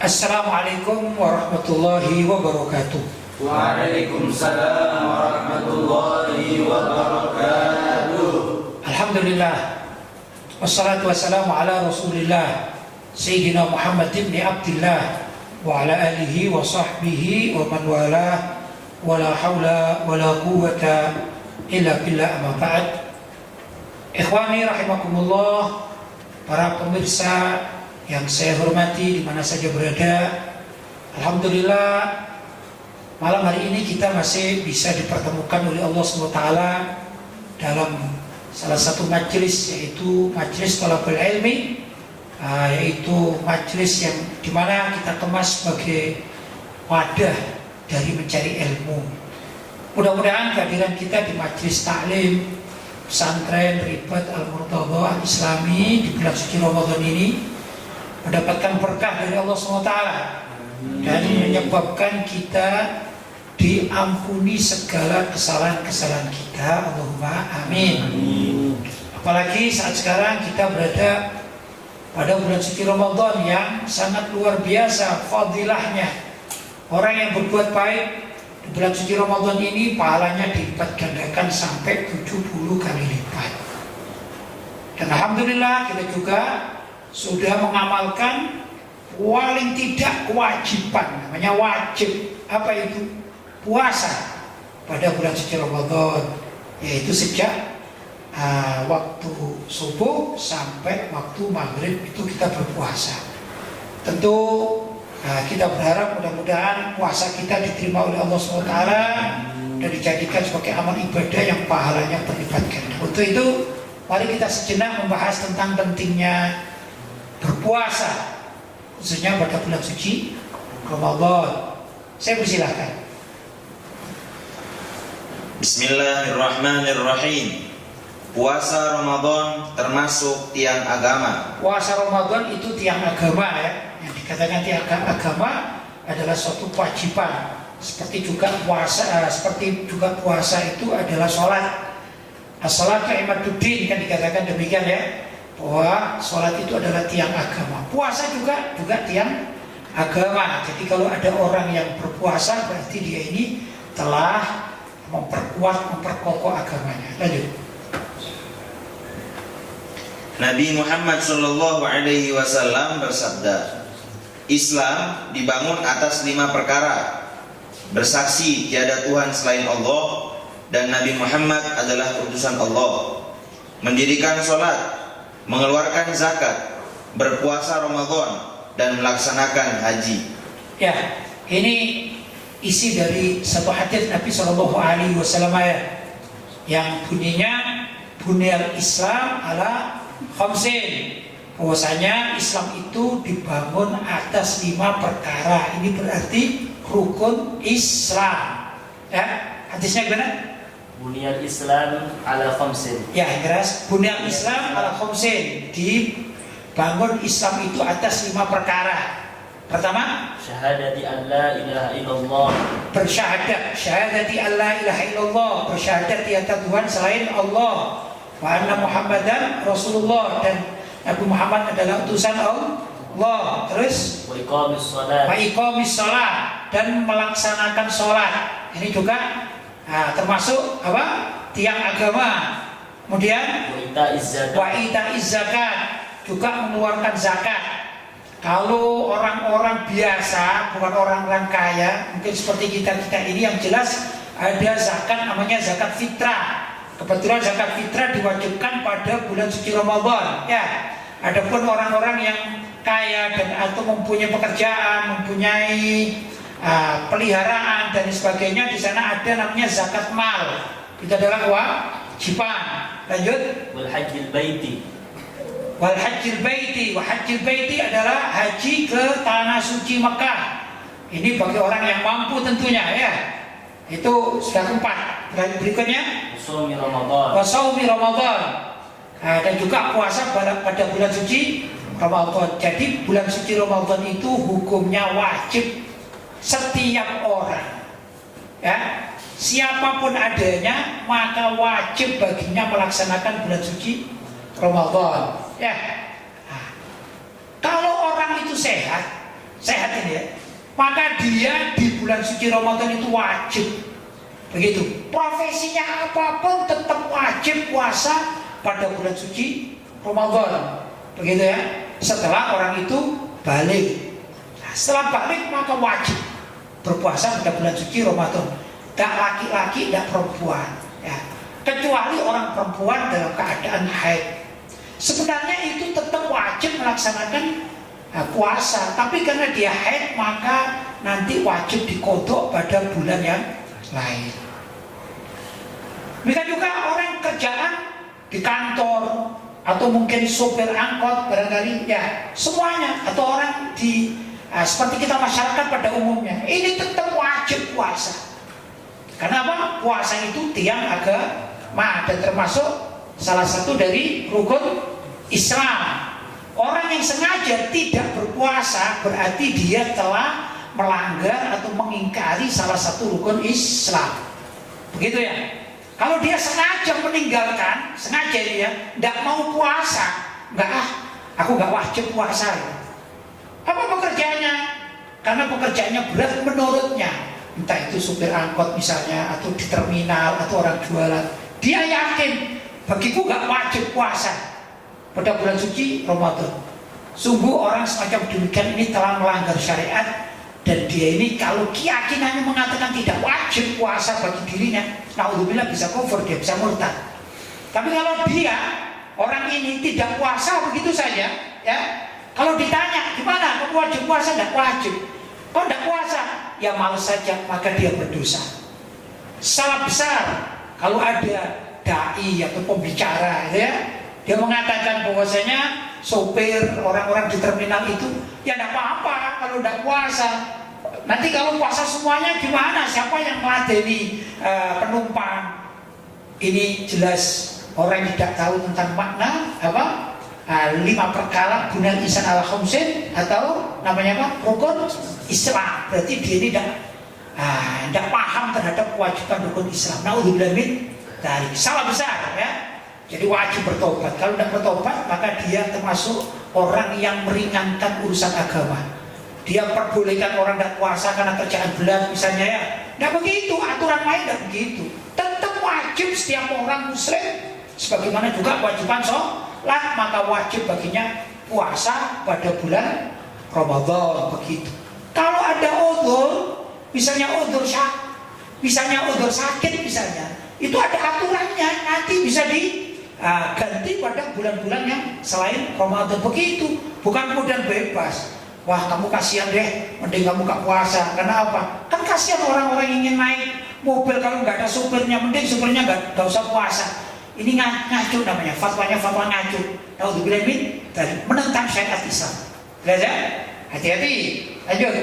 Assalamualaikum warahmatullahi wabarakatuh. Waalaikumsalam warahmatullahi wabarakatuh. Alhamdulillah, wassalatu wassalamu ala rasulillah Sayyidina Muhammad ibn Abdillah wa ala alihi wa sahbihi wa man wala wa la hawla wa la quwwata illa billah, amma ba'd. Ikhwani rahimakumullah, para pemirsa yang saya hormati di mana saja berada, alhamdulillah malam hari ini kita masih bisa dipertemukan oleh Allah SWT dalam salah satu majelis, yaitu majelis Thalabul Ilmi, yaitu majelis yang dimana kita kemas sebagai wadah dari mencari ilmu. Mudah-mudahan kehadiran kita di majelis taklim pesantren Ribat Al-Murtadha Al-Islami di bulan suci Ramadan ini mendapatkan berkah dari Allah SWT dan menyebabkan kita diampuni segala kesalahan-kesalahan kita. Allahumma amin. Apalagi saat sekarang kita berada pada bulan suci Ramadan yang sangat luar biasa fadilahnya. Orang yang berbuat baik di bulan suci Ramadan ini pahalanya dilipat gandakan sampai 70 kali lipat. Dan alhamdulillah kita juga sudah mengamalkan paling tidak kewajiban, namanya wajib. Apa itu? Puasa pada bulan suci Ramadan, yaitu sejak waktu subuh sampai waktu maghrib itu kita berpuasa. Tentu kita berharap mudah-mudahan puasa kita diterima oleh Allah SWT dan dijadikan sebagai amal ibadah yang pahalanya berlipat ganda. Untuk itu mari kita sejenak membahas tentang pentingnya berpuasa, khususnya pada bulan suci Ramadan. Saya persilahkan. Bismillahirrahmanirrahim. Puasa Ramadan termasuk tiang agama. Puasa Ramadan itu tiang agama, ya. Yang dikatakan tiang agama adalah suatu kewajiban. Seperti juga puasa itu adalah sholat. As-salatu imaduddin, kan dikatakan demikian, ya. Bahwa sholat itu adalah tiang agama. Puasa juga tiang agama. Jadi kalau ada orang yang berpuasa berarti dia ini telah memperkokoh agamanya. Lanjut. Nabi Muhammad SAW bersabda, Islam dibangun atas 5 perkara: bersaksi tiada Tuhan selain Allah dan Nabi Muhammad adalah utusan Allah, mendirikan sholat, mengeluarkan zakat, berpuasa Ramadan, dan melaksanakan haji. Ya, ini isi dari satu hadis Nabi SAW yang bunyinya Bunyal Islam ala khamsin, bahwasanya Islam itu dibangun atas 5 perkara. Ini berarti rukun Islam. Ya, hadisnya gimana? Bunyal Islam ala khamsin. Ya, jelas. Bunyal Islam ala khamsin, dibangun Islam itu atas 5 perkara. Pertama, Syahadati an la ilaha illallah. bersyahadat, syahadati an la ilaha illallah, bersyahadat tiada Tuhan selain Allah, wa anna Muhammadan Rasulullah, dan Nabi Muhammad adalah utusan Allah. Terus Wa iqamis shalat. wa iqamis shalah, dan melaksanakan sholat. Ini juga termasuk apa? Tiang agama. Kemudian Wa ita'iz zakat. wa ita'iz zakat, juga mengeluarkan zakat. Kalau orang-orang biasa, bukan orang-orang kaya, mungkin seperti kita ini, yang jelas ada zakat namanya zakat fitrah. Kebetulan zakat fitrah diwajibkan pada bulan suci Ramadan. Ya, adapun orang-orang yang kaya dan atau mempunyai pekerjaan, mempunyai peliharaan dan sebagainya, di sana ada namanya zakat mal. Itu adalah kewajiban. Lanjut. Wal hajjil baiti. Wal hajjil baiti, wa hajjil baiti adalah haji ke tanah suci Mekah. Ini bagi orang yang mampu tentunya, ya. Itu sudah 4. Berikutnya Shaumi Ramadan. wa shaumi Ramadan. Dan juga puasa pada bulan suci Ramadan. Jadi bulan suci Ramadan itu hukumnya wajib setiap orang, ya. Siapapun adanya, maka wajib baginya melaksanakan bulan suci Ramadan. Ya. Kalau orang itu sehat, sehat ini ya, maka dia di bulan suci Ramadan itu wajib. Begitu. Profesinya apapun tetap wajib puasa pada bulan suci Ramadan. Begitu ya. Setelah orang itu balik. Nah, setelah balik maka wajib berpuasa pada bulan suci Ramadan. Tak laki-laki, tak perempuan. Ya. Kecuali orang perempuan dalam keadaan haid. Sebenarnya itu tetap wajib melaksanakan puasa, tapi karena dia haid maka nanti wajib dikodok pada bulan yang lain. Bisa juga orang kerjaan di kantor atau mungkin sopir angkot barangkali ya, semuanya, atau orang di seperti kita masyarakat pada umumnya, ini tetap wajib puasa. Kenapa? Puasa itu tiang agama dan termasuk salah satu dari rukun Islam. Orang yang sengaja tidak berpuasa berarti dia telah melanggar atau mengingkari salah satu rukun Islam. Begitu ya. Kalau dia sengaja meninggalkan, sengaja dia tidak mau puasa, aku nggak wajib puasa. Apa pekerjaannya? Karena pekerjaannya berat menurutnya. Entah itu supir angkot misalnya, atau di terminal, atau orang jualan. Dia yakin, bagiku nggak wajib puasa pada bulan suci Ramadan. Sungguh orang semacam demikian ini telah melanggar syariat, dan dia ini kalau keyakinannya mengatakan tidak wajib puasa bagi dirinya, naudzubillah bisa kufur, dia bisa murtad. Tapi kalau dia orang ini tidak puasa begitu saja, ya, kalau ditanya gimana kamu wajib puasa, tidak wajib. Kau tidak puasa, ya malas saja, maka dia berdosa. Salah besar kalau ada dai atau pembicara, ya, dia mengatakan bahwasanya sopir orang-orang di terminal itu ya tidak apa-apa kalau tidak puasa. Nanti kalau puasa semuanya gimana? Siapa yang meladeni penumpang? Ini jelas orang yang tidak tahu tentang makna apa? 5 perkara bunal ihsan ala khamsin, atau namanya apa? Rukun Islam. Berarti dia ini tidak paham terhadap kewajiban rukun Islam. Naudzubillah min dzalik. Salah besar ya. Jadi wajib bertobat. Kalau tidak bertobat maka dia termasuk orang yang meringankan urusan agama. Dia perbolehkan orang tidak puasa karena kerjaan berat misalnya ya. Tidak begitu, aturan lain tidak begitu. Tetap wajib setiap orang muslim, sebagaimana juga kewajiban sholat, maka wajib baginya puasa pada bulan Ramadan begitu. Kalau ada udzur, misalnya udzur sakit misalnya, itu ada aturannya, nanti bisa ganti pada bulan-bulan yang selain Ramadan begitu. Bukan kemudian bebas. Wah, kamu kasihan deh, mending kamu gak puasa. Karena apa? Kan kasihan orang-orang yang ingin naik mobil kalau nggak ada supirnya, mending supirnya nggak usah puasa. Ini ngacu namanya, fatwanya fatwa ngacu. Naudzubillah min dzalik, menentang syariat Islam. Belajar, hati-hati. Lanjut.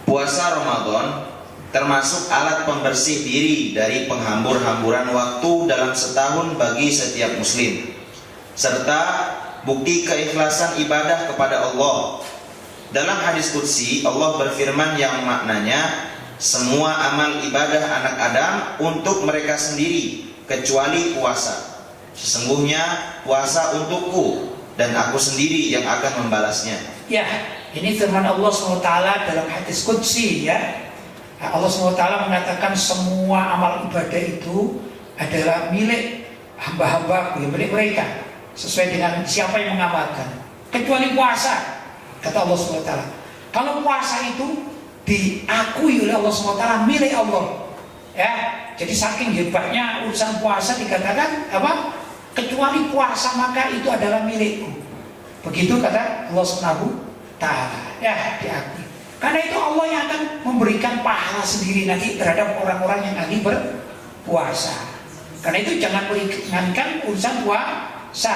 Puasa Ramadan termasuk alat pembersih diri dari penghambur-hamburan waktu dalam setahun bagi setiap muslim, serta bukti keikhlasan ibadah kepada Allah. Dalam hadis qudsi, Allah berfirman yang maknanya, semua amal ibadah anak Adam untuk mereka sendiri kecuali puasa. Sesungguhnya puasa untukku dan aku sendiri yang akan membalasnya. Ya, ini firman Allah SWT dalam hadis qudsi ya. Allah SWT mengatakan semua amal ibadah itu adalah milik hamba-hamba, milik mereka, sesuai dengan siapa yang mengamalkan, kecuali puasa, kata Allah SWT. Kalau puasa itu diakui oleh Allah SWT milik Allah ya. Jadi saking hebatnya urusan puasa dikatakan apa? Kecuali puasa maka itu adalah milikku. Begitu kata Allah SWT ya, diakui. Karena itu Allah yang akan memberikan pahala sendiri nanti terhadap orang-orang yang lagi berpuasa. Karena itu jangan meringankan urusan puasa.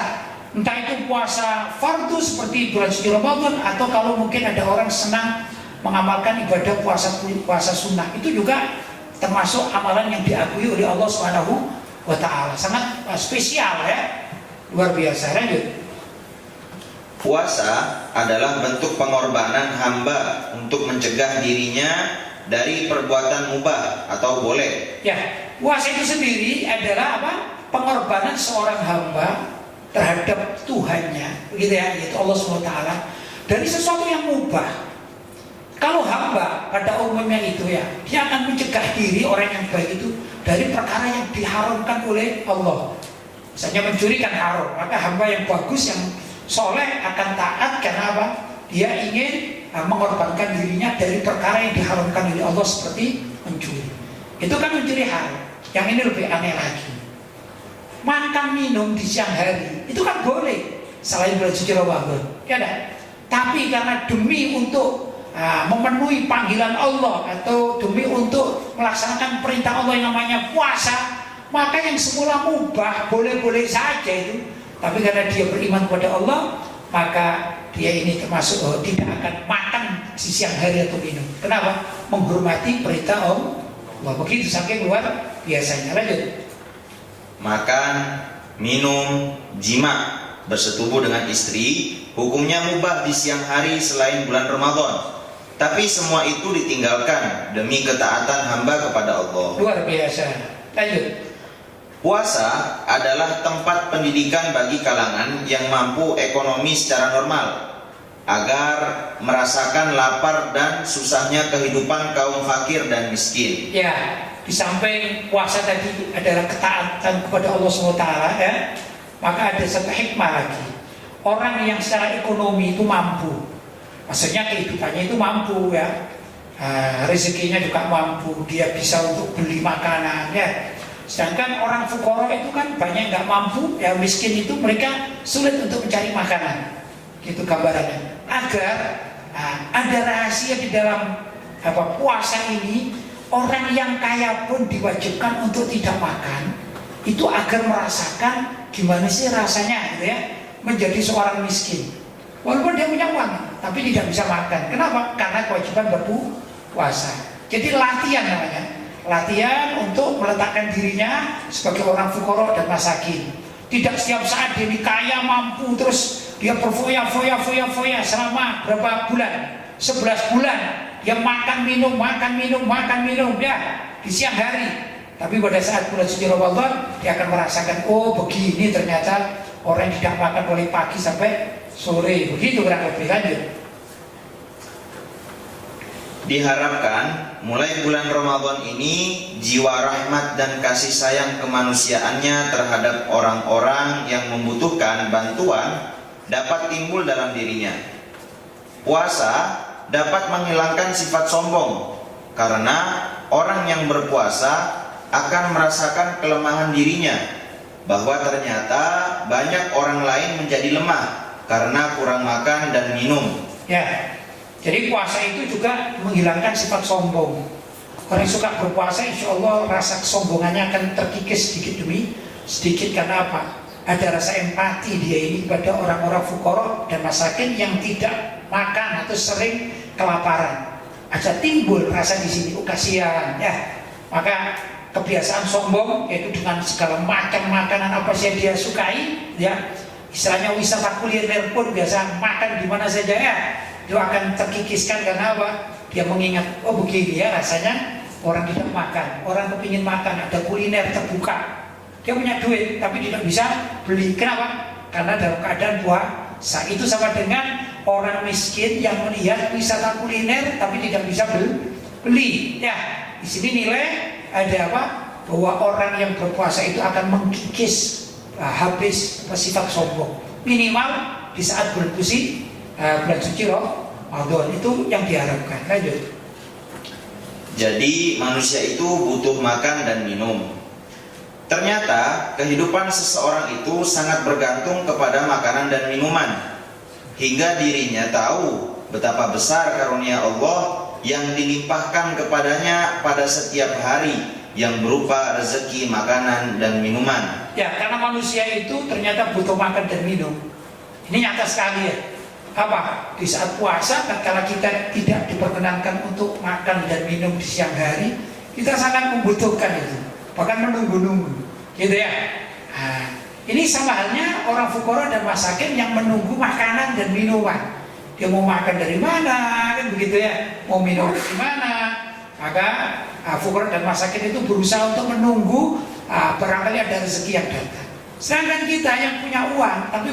Entah itu puasa fardu seperti bulan suci Ramadan, atau kalau mungkin ada orang senang mengamalkan ibadah puasa sunnah, itu juga termasuk amalan yang diakui oleh Allah SWT. Sangat spesial ya, luar biasa. Lanjut. Puasa adalah bentuk pengorbanan hamba untuk mencegah dirinya dari perbuatan mubah atau boleh. Ya, puasa itu sendiri adalah apa? Pengorbanan seorang hamba terhadap Tuhannya, begitu ya, yaitu Allah SWT. dari sesuatu yang mubah. Kalau hamba pada umumnya itu ya, dia akan mencegah diri orang yang baik itu dari perkara yang diharamkan oleh Allah. Misalnya mencuri kan haram, maka hamba yang bagus, yang soleh akan taat karena apa? Dia ingin mengorbankan dirinya dari perkara yang diharamkan oleh Allah seperti mencuri. Itu kan mencuri haram. Yang ini lebih aneh lagi. Makan minum di siang hari itu kan boleh selain bulan suci Ramadan, ya kan? Tapi karena demi untuk memenuhi panggilan Allah atau demi untuk melaksanakan perintah Allah yang namanya puasa, maka yang semula mubah boleh-boleh saja itu, tapi karena dia beriman kepada Allah, maka dia ini termasuk tidak akan makan di siang hari atau minum. Kenapa? Menghormati perintah Allah. Begitu saking luar biasanya. Lanjut. Makan, minum, jima, bersetubuh dengan istri, hukumnya mubah di siang hari selain bulan Ramadan. Tapi semua itu ditinggalkan demi ketaatan hamba kepada Allah. Luar biasa. Lanjut. Puasa adalah tempat pendidikan bagi kalangan yang mampu ekonomi secara normal, agar merasakan lapar dan susahnya kehidupan kaum fakir dan miskin. Ya, di samping puasa tadi adalah ketaatan kepada Allah SWT, ya, maka ada satu hikmah lagi. Orang yang secara ekonomi itu mampu, maksudnya kehidupannya itu mampu, ya, rezekinya juga mampu, dia bisa untuk beli makanan, ya. Sedangkan orang fukara itu kan banyak nggak mampu, ya, miskin itu mereka sulit untuk mencari makanan. Gitu gambarannya. Agar ada rahasia di dalam puasa ini, orang yang kaya pun diwajibkan untuk tidak makan, itu agar merasakan gimana sih rasanya, gitu ya, menjadi seorang miskin. Walaupun dia punya uang, tapi tidak bisa makan. Kenapa? Karena kewajiban berpuasa. Jadi latihan namanya. Latihan untuk meletakkan dirinya sebagai orang fukara dan masakin. Tidak setiap saat dia kaya mampu terus dia berfoya-foya selama berapa bulan? 11 bulan. Dia makan minum ya di siang hari. Tapi pada saat bulan suci Ramadan dia akan merasakan, oh begini ternyata orang yang tidak makan mulai pagi sampai sore. Begitu kurang lebih. Lanjut. Diharapkan mulai bulan Ramadan ini jiwa rahmat dan kasih sayang kemanusiaannya terhadap orang-orang yang membutuhkan bantuan dapat timbul dalam dirinya. Puasa dapat menghilangkan sifat sombong, karena orang yang berpuasa akan merasakan kelemahan dirinya, bahwa ternyata banyak orang lain menjadi lemah karena kurang makan dan minum. Ya. Jadi puasa itu juga menghilangkan sifat sombong. Orang yang suka berpuasa, insya Allah rasa kesombongannya akan terkikis sedikit demi sedikit. Karena apa? Ada rasa empati dia ini kepada orang-orang fukara dan masakin yang tidak makan atau sering kelaparan. Aja timbul rasa di sini, kasihan, ya. Maka kebiasaan sombong, yaitu dengan segala macam makanan apa saja dia sukai, ya. Istilahnya wisata kuliner pun biasa makan di mana saja, ya. Dia akan terkikiskan karena apa? Dia mengingat, oh begini ya rasanya orang tidak makan. Orang kepingin makan, ada kuliner terbuka. Dia punya duit tapi tidak bisa beli. Kenapa? Karena dalam keadaan puasa. Itu sama dengan orang miskin yang melihat wisata kuliner tapi tidak bisa beli. Ya, di sini nilai ada apa? Bahwa orang yang berpuasa itu akan mengkikis habis sifat sombong. Minimal di saat bulan suci Ramadan itu yang diharapkan. Lanjut. Jadi manusia itu butuh makan dan minum. Ternyata kehidupan seseorang itu sangat bergantung kepada makanan dan minuman, hingga dirinya tahu betapa besar karunia Allah yang dilimpahkan kepadanya pada setiap hari, yang berupa rezeki makanan dan minuman. Ya, karena manusia itu ternyata butuh makan dan minum. Ini nyata sekali, ya. Apa? Di saat puasa, kalau kita tidak diperkenankan untuk makan dan minum di siang hari, kita sangat membutuhkan itu, bahkan menunggu-nunggu, gitu ya. Nah, ini sama halnya orang fukara dan masakin yang menunggu makanan dan minuman. Dia mau makan dari mana, kan begitu ya? Mau minum dari mana? Maka fukara dan masakin itu berusaha untuk menunggu barangkali ada rezeki yang datang. Sedangkan kita yang punya uang tapi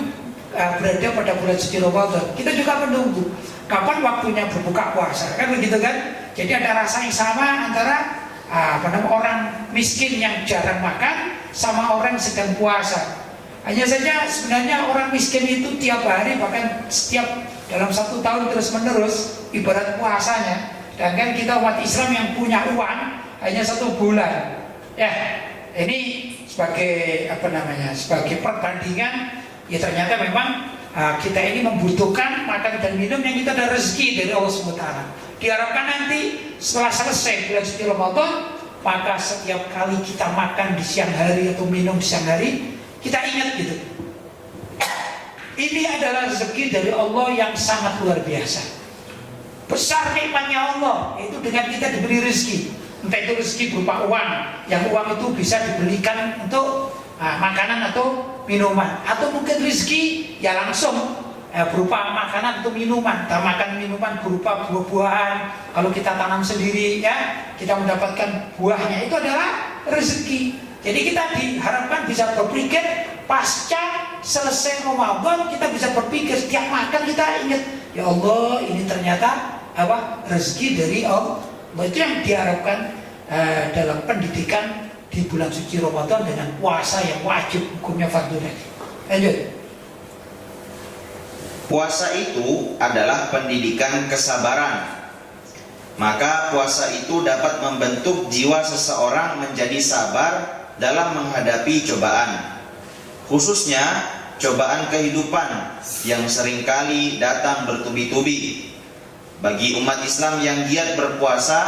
berada pada bulan suci Ramadan, kita juga menunggu kapan waktunya berbuka puasa, kan begitu kan? Jadi ada rasa yang sama antara orang miskin yang jarang makan sama orang sedang puasa. Hanya saja sebenarnya orang miskin itu tiap hari, bahkan setiap dalam 1 tahun terus menerus ibarat puasanya. Sedangkan kita umat Islam yang punya uang hanya 1 bulan. Ya, ini sebagai sebagai perbandingan, ya ternyata memang kita ini membutuhkan makan dan minum yang kita ada rezeki dari Allah SWT. Diharapkan nanti setelah selesai bulan suci Ramadan, maka setiap kali kita makan di siang hari atau minum di siang hari, kita ingat gitu, ini adalah rezeki dari Allah yang sangat luar biasa. Besar nikmatnya Allah, itu dengan kita diberi rezeki. Entah itu rezeki berupa uang, yang uang itu bisa dibelikan untuk makanan atau minuman, atau mungkin rezeki ya langsung berupa makanan atau minuman. Kita makan minuman berupa buah-buahan, kalau kita tanam sendiri ya, kita mendapatkan buahnya, itu adalah rezeki. Jadi kita diharapkan bisa berpikir pasca selesai Ramadan, kita bisa berpikir setiap makan kita ingat, ya Allah ini ternyata rezeki dari Allah. Itu yang diharapkan dalam pendidikan di bulan suci Ramadan dengan puasa yang wajib hukumnya fardhu ain. Lanjut. Puasa itu adalah pendidikan kesabaran. Maka puasa itu dapat membentuk jiwa seseorang menjadi sabar dalam menghadapi cobaan. Khususnya cobaan kehidupan yang seringkali datang bertubi-tubi. Bagi umat Islam yang giat berpuasa,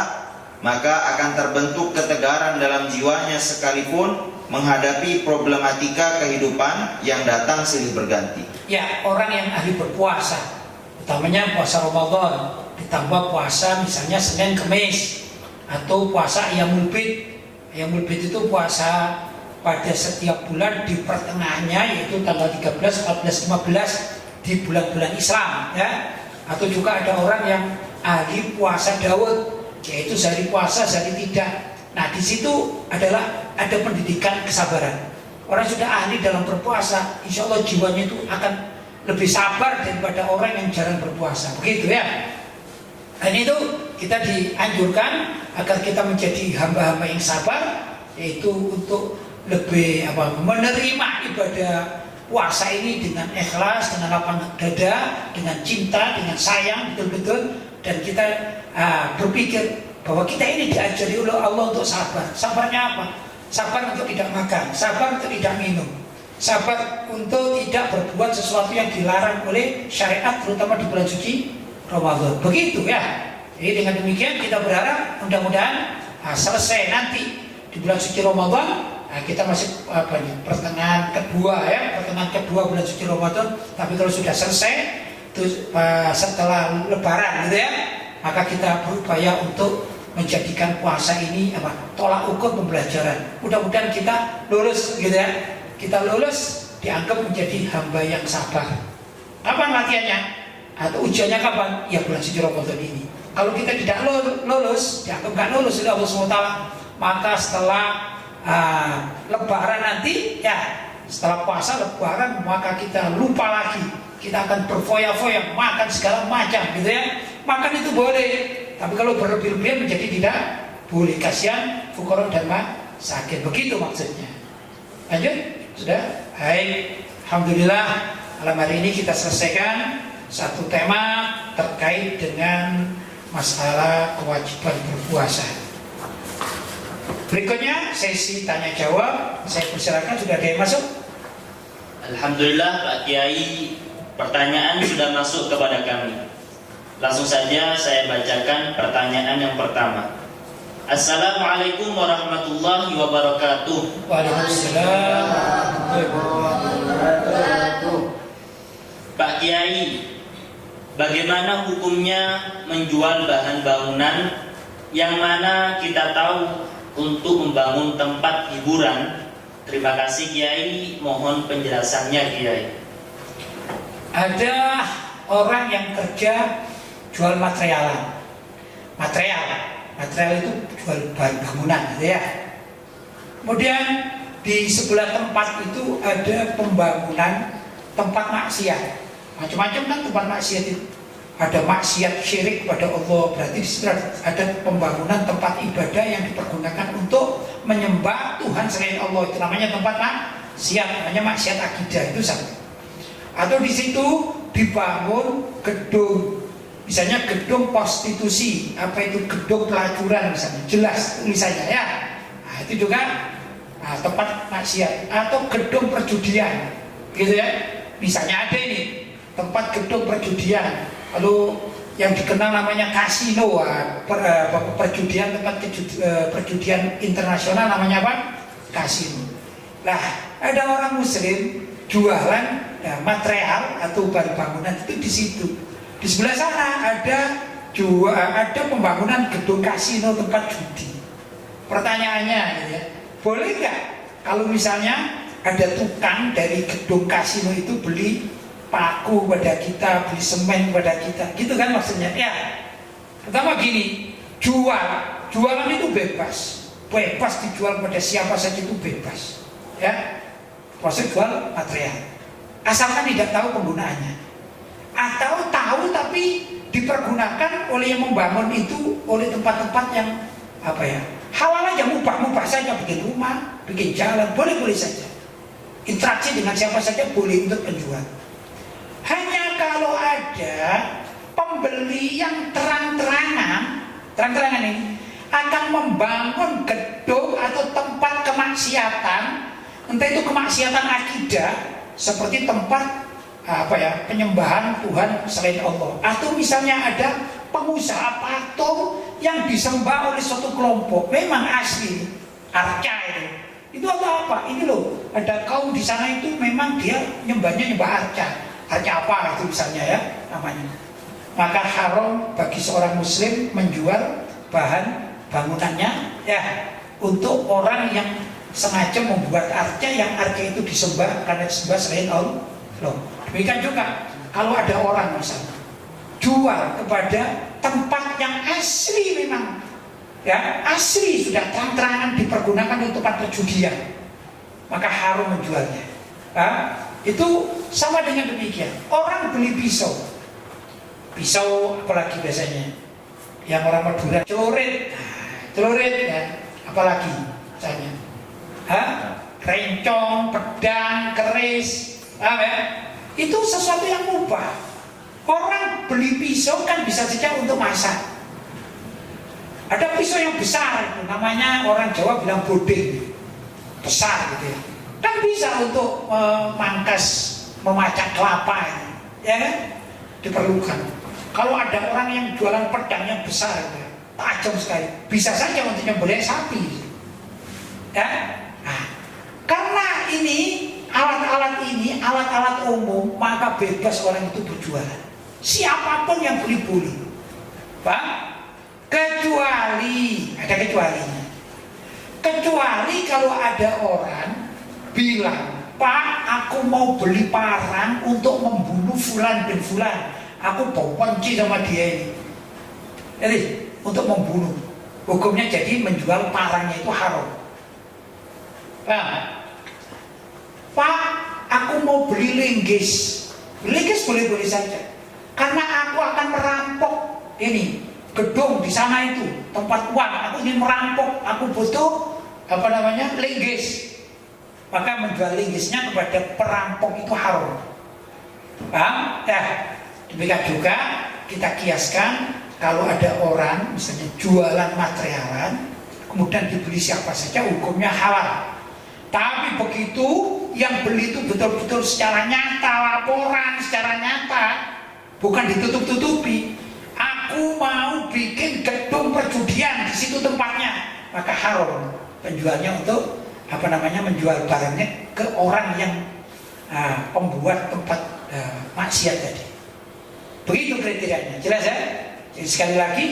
maka akan terbentuk ketegaran dalam jiwanya sekalipun menghadapi problematika kehidupan yang datang silih berganti. Ya, orang yang ahli berpuasa, utamanya puasa Ramadan, ditambah puasa misalnya Senin Kemis, atau puasa Ayyamul Bid. Ayyamul Bid itu puasa pada setiap bulan di pertengahannya, yaitu tanggal 13, 14, 15 di bulan-bulan Islam ya. Atau juga ada orang yang ahli puasa Daud, yaitu sehari puasa, sehari tidak. Nah, di situ adalah ada pendidikan kesabaran. Orang sudah ahli dalam berpuasa, insya Allah jiwanya itu akan lebih sabar daripada orang yang jarang berpuasa. Begitu ya. Dan itu kita dianjurkan agar kita menjadi hamba-hamba yang sabar, yaitu untuk lebih menerima ibadah puasa ini dengan ikhlas, dengan lapang dada, dengan cinta, dengan sayang betul-betul. Dan kita berpikir bahwa kita ini diajari oleh Allah untuk sabar. Sabarnya apa? Sabar untuk tidak makan, sabar untuk tidak minum, sabar untuk tidak berbuat sesuatu yang dilarang oleh syariat, terutama di bulan suci Ramadan. Begitu ya. Jadi dengan demikian kita berharap mudah-mudahan selesai nanti di bulan suci Ramadan, kita masih pertengahan kedua bulan suci Ramadan. Tapi kalau sudah selesai itu setelah Lebaran gitu ya, maka kita berupaya untuk menjadikan puasa ini tolak ukur pembelajaran. Mudah-mudahan kita lulus gitu ya. Kita lulus dianggap menjadi hamba yang sabar. Kapan latihannya? Atau ujiannya kapan? Ya bulan suci Ramadan ini. Kalau kita tidak lulus, dianggap nggak lulus oleh Allah SWT, maka setelah Lebaran nanti ya, setelah puasa Lebaran, maka kita lupa lagi. Kita akan berfoya-foya makan segala macam gitu ya. Makan itu boleh, tapi kalau berlebih-lebihan menjadi tidak boleh. Kasihan fuqara dan masakin. Begitu maksudnya. Lanjut? Sudah? Baik. Alhamdulillah malam hari ini kita selesaikan satu tema terkait dengan masalah kewajiban berpuasa. Berikutnya sesi tanya jawab. Saya persilakan, sudah ada yang masuk? Alhamdulillah Pak Kiai, pertanyaan sudah masuk kepada kami. Langsung saja saya bacakan pertanyaan yang pertama. Assalamualaikum warahmatullahi wabarakatuh. Waalaikumsalam warahmatullahi wabarakatuh. Pak Kiai, bagaimana hukumnya menjual bahan bangunan yang mana kita tahu untuk membangun tempat hiburan? Terima kasih Kiai, mohon penjelasannya Kiai. Ada orang yang kerja jual material itu jual bahan bangunan gitu ya. Kemudian di sebelah tempat itu ada pembangunan tempat maksiat. Macam-macam kan tempat maksiat itu. Ada maksiat syirik kepada Allah, berarti di situ ada pembangunan tempat ibadah yang dipergunakan untuk menyembah Tuhan selain Allah. Itu namanya tempat maksiat, namanya maksiat akidah, itu sama. Atau di situ dibangun gedung, misalnya gedung prostitusi, apa itu gedung pelacuran misalnya, jelas tulisannya ya. Nah, itu juga tempat maksiat. Atau gedung perjudian, gitu ya. Misalnya ada ini tempat gedung perjudian, lalu yang dikenal namanya kasino, perjudian, tempat perjudian internasional namanya apa? Kasino. Nah, ada orang Muslim jualan material atau bahan bangunan itu di situ. Di sebelah sana ada pembangunan gedung kasino, tempat judi. Pertanyaannya, ya, boleh nggak kalau misalnya ada tukang dari gedung kasino itu beli paku pada kita, beli semen pada kita, gitu kan maksudnya? Ya, pertama gini, jualan itu bebas dijual pada siapa saja, itu bebas, ya. Maksud jual material, asalkan tidak tahu penggunaannya, atau tahu tapi dipergunakan oleh yang membangun itu, oleh tempat-tempat yang apa ya, halal aja, mubah saja, bikin rumah, bikin jalan, boleh saja. Interaksi dengan siapa saja boleh untuk penjual. Hanya kalau ada pembeli yang terang-terangan ini akan membangun gedung atau tempat kemaksiatan, entah itu kemaksiatan akidah seperti tempat penyembahan Tuhan selain Allah, atau misalnya ada pengusaha patung yang disembah oleh suatu kelompok, memang asli arca itu apa? Ini loh, ada kaum di sana itu memang dia nyembah arca apa itu misalnya ya namanya. Maka haram bagi seorang muslim menjual bahan bangunannya ya untuk orang yang sengaja membuat arca, yang arca itu disembah karena disembah selain Allah. Demikian juga kalau ada orang misalnya jual kepada tempat yang asli, memang ya asli, sudah terang-terangan dipergunakan untuk tempat perjudian, maka haram menjualnya. Itu sama dengan demikian. Orang beli pisau apalagi biasanya yang orang Madura celurit ya, apalagi misalnya rencong, pedang, keris, ya? Itu sesuatu yang mubah. Orang beli pisau kan bisa saja untuk masak. Ada pisau yang besar, namanya orang Jawa bilang bodeng, besar gitu ya. Kan bisa untuk memacak kelapa, ya kan? Diperlukan. Kalau ada orang yang jualan pedang yang besar, tajam sekali, bisa saja untuk nyembelih sapi, ya. Nah, karena ini alat-alat umum, maka bebas orang itu berjualan. Siapapun yang beli boleh, Pak. Kecuali kalau ada orang bilang, Pak, aku mau beli parang untuk membunuh fulan bin fulan, aku benci sama dia ini. Jadi untuk membunuh, hukumnya jadi menjual parangnya itu haram. Pak, aku mau beli linggis boleh saja, karena aku akan merampok ini gedung di sana itu, tempat uang, aku ingin merampok, aku butuh linggis, maka menjual linggisnya kepada perampok itu haram. Paham? Ya, demikian juga kita kiaskan kalau ada orang misalnya jualan materialan, kemudian dibeli siapa saja, hukumnya halal. Tapi begitu yang beli itu betul-betul secara nyata, laporan secara nyata, bukan ditutup-tutupi. Aku mau bikin gedung perjudian di situ tempatnya, maka haram penjualnya untuk menjual barangnya ke orang yang pembuat tempat maksiat tadi. Begitu kriterianya, jelas ya? Jadi sekali lagi,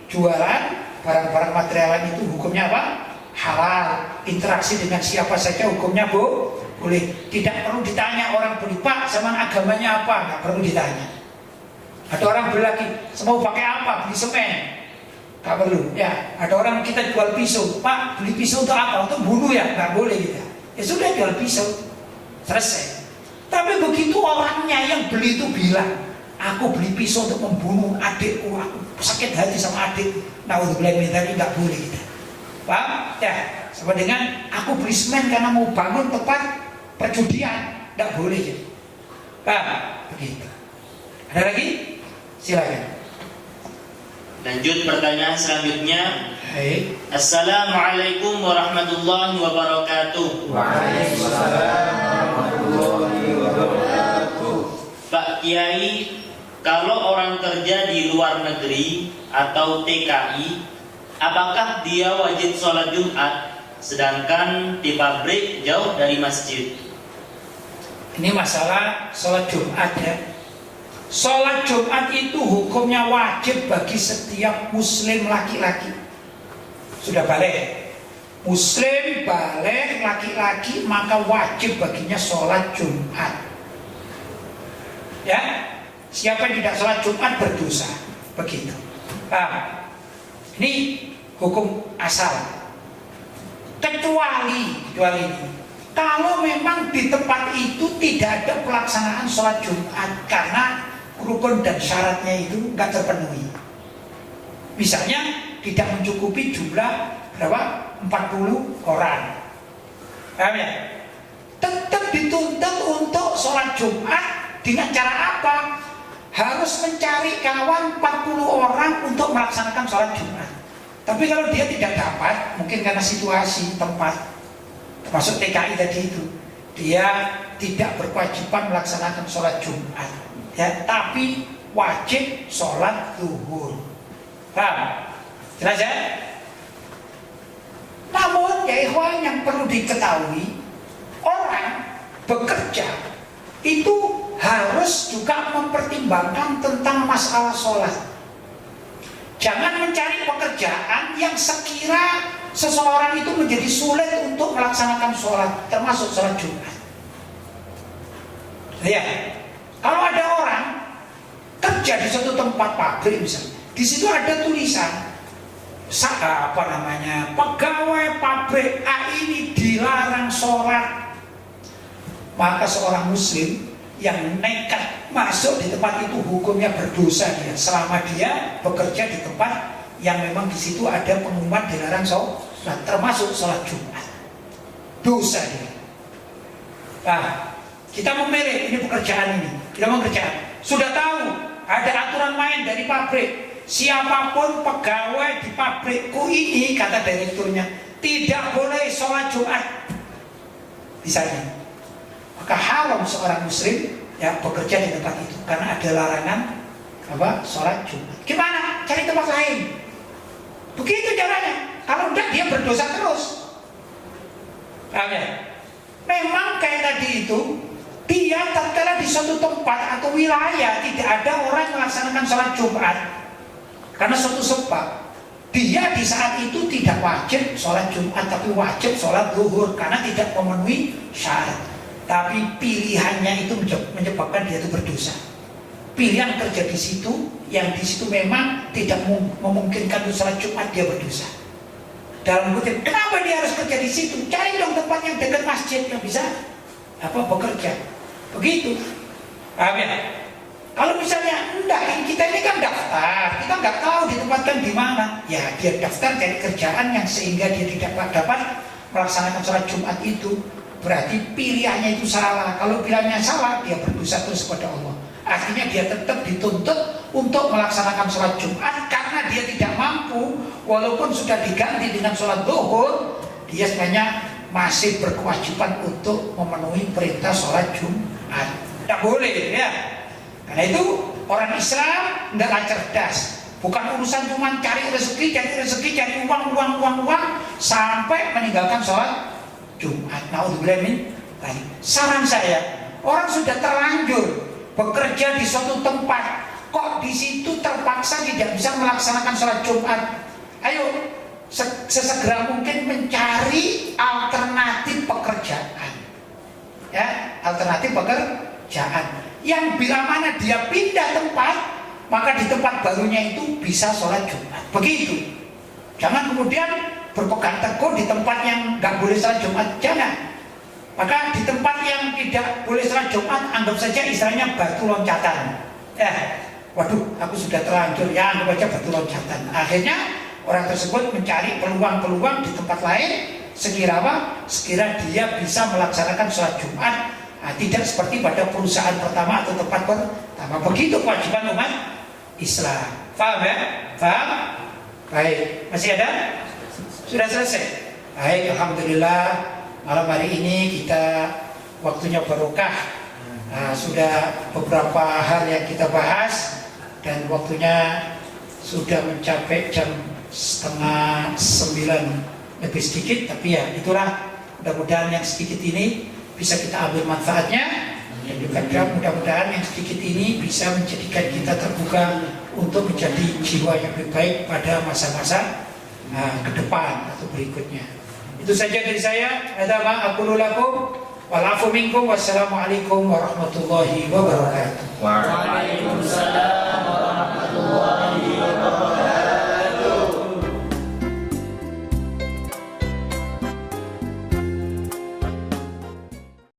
jualan barang-barang materialan itu hukumnya apa? Halal. Interaksi dengan siapa saja hukumnya boleh. Tidak perlu ditanya orang beli, Pak, sama agamanya apa? Nggak perlu ditanya. Ada orang beli lagi, mau pakai apa? Beli semen. Nggak perlu. Ya, ada orang kita jual pisau, Pak, beli pisau untuk apa? Untuk bunuh ya? Nggak boleh kita. Ya sudah, jual pisau, selesai. Tapi begitu orangnya yang beli itu bilang, aku beli pisau untuk membunuh adikku, aku sakit hati sama adik. Naudzubillah min dzalik, nggak boleh kita. Paham? Ya, sama dengan aku beli semen karena mau bangun tempat perjudian, nggak boleh jadi. Paham? Begitu. Ada lagi? Silakan. Lanjut pertanyaan selanjutnya. Hai. Assalamualaikum warahmatullahi wabarakatuh. Waalaikumsalam warahmatullahi wabarakatuh. Pak Kiai, kalau orang kerja di luar negeri atau TKI, apakah dia wajib sholat Jumat sedangkan di pabrik jauh dari masjid? Ini masalah sholat Jumat ya. Sholat Jumat itu hukumnya wajib bagi setiap muslim laki-laki. Sudah balik, muslim balik laki-laki, maka wajib baginya sholat Jumat. Ya, siapa yang tidak sholat Jumat berdosa. Begitu. Paham? Ini hukum asal. Kecuali ini, kalau memang di tempat itu tidak ada pelaksanaan sholat Jumat karena rukun dan syaratnya itu nggak terpenuhi. Misalnya tidak mencukupi jumlah berapa? 40 orang. Paham ya? Tetap dituntut untuk sholat Jumat dengan cara apa? Harus mencari kawan 40 orang untuk melaksanakan sholat Jumat. Tapi kalau dia tidak dapat, mungkin karena situasi tempat, termasuk TKI tadi itu, dia tidak berkewajiban melaksanakan sholat Jumat, ya, tapi wajib sholat zuhur. Paham? Jelas ya? Namun ya ikhwan, yang perlu diketahui, orang bekerja itu harus juga mempertimbangkan tentang masalah sholat. Jangan mencari pekerjaan yang sekira seseorang itu menjadi sulit untuk melaksanakan sholat, termasuk sholat Jumat. Ya, kalau ada orang kerja di suatu tempat pabrik misalnya, di situ ada tulisan, pegawai pabrik A ini dilarang sholat, maka seorang muslim yang nekat masuk di tempat itu hukumnya berdosa dia, selama dia bekerja di tempat yang memang di situ ada pengumuman dilarang sholat, termasuk sholat Jumat. Dosa dia. Nah, kita memilih ini pekerjaan ini, kita mengerjakan. Sudah tahu ada aturan main dari pabrik. Siapapun pegawai di pabrikku ini, kata direkturnya, tidak boleh sholat Jumat misalnya. Maka haram seorang muslim ya bekerja di tempat itu karena ada larangan sholat Jumat. Gimana? Cari tempat lain. Begitu caranya. Kalau tidak dia berdosa terus. Paham ya? Memang kayak tadi itu, dia tatkala di suatu tempat atau wilayah tidak ada orang melaksanakan sholat Jumat karena suatu sebab, dia di saat itu tidak wajib sholat Jumat tapi wajib sholat zuhur karena tidak memenuhi syarat. Tapi pilihannya itu menyebabkan dia itu berdosa. Pilihan kerja di situ, yang di situ memang tidak memungkinkan untuk sholat Jumat, dia berdosa. Dalam kutip, kenapa dia harus kerja di situ? Cari dong tempat yang dekat masjid yang bisa bekerja. Begitu. Paham ya? Kalau misalnya enggak, kita ini kan daftar, kita nggak tahu ditempatkan di mana. Ya dia daftar cari kerjaan yang sehingga dia tidak dapat melaksanakan sholat Jumat itu. Berarti pilihannya itu salah. Kalau pilihannya salah, dia berdosa terus kepada Allah. Artinya dia tetap dituntut untuk melaksanakan sholat Jumat karena dia tidak mampu. Walaupun sudah diganti dengan sholat zuhur, dia sebenarnya masih berkewajiban untuk memenuhi perintah sholat Jumat. Tidak boleh ya. Karena itu orang Islam tidaklah cerdas. Bukan urusan cuma cari rezeki, cari uang sampai meninggalkan sholat Jumat. Naudzubillah min dzalik. Saran saya, orang sudah terlanjur bekerja di suatu tempat, kok di situ terpaksa tidak bisa melaksanakan sholat Jumat. Ayo sesegera mungkin mencari alternatif pekerjaan. Ya, alternatif pekerjaan. Yang bila mana dia pindah tempat, maka di tempat barunya itu bisa sholat Jumat. Begitu. Jangan kemudian berpegang teguh di tempat yang nggak boleh sholat Jumat. Jangan. Maka di tempat yang tidak boleh sholat Jumat, anggap saja istilahnya batu loncatan. Waduh, aku sudah terlanjur, ya anggap aja batu loncatan. Akhirnya orang tersebut mencari peluang-peluang di tempat lain, sekira dia bisa melaksanakan sholat Jumat. Tidak seperti pada perusahaan pertama atau tempat pertama. Begitu kewajiban umat Islam. Paham ya? Paham? Baik, masih ada? Sudah selesai? Baik, alhamdulillah. Malam hari ini kita waktunya barokah. Sudah beberapa hal yang kita bahas dan waktunya sudah mencapai jam 8:30 lebih sedikit. Tapi ya itulah, mudah-mudahan yang sedikit ini bisa kita ambil manfaatnya, dan juga mudah-mudahan yang sedikit ini bisa menjadikan kita terbuka untuk menjadi jiwa yang lebih baik pada masa-masa ke depan atau berikutnya. Itu saja dari saya. Hadza ma aqulu lakum wal afu minkum. Wassalamualaikum warahmatullahi wabarakatuh.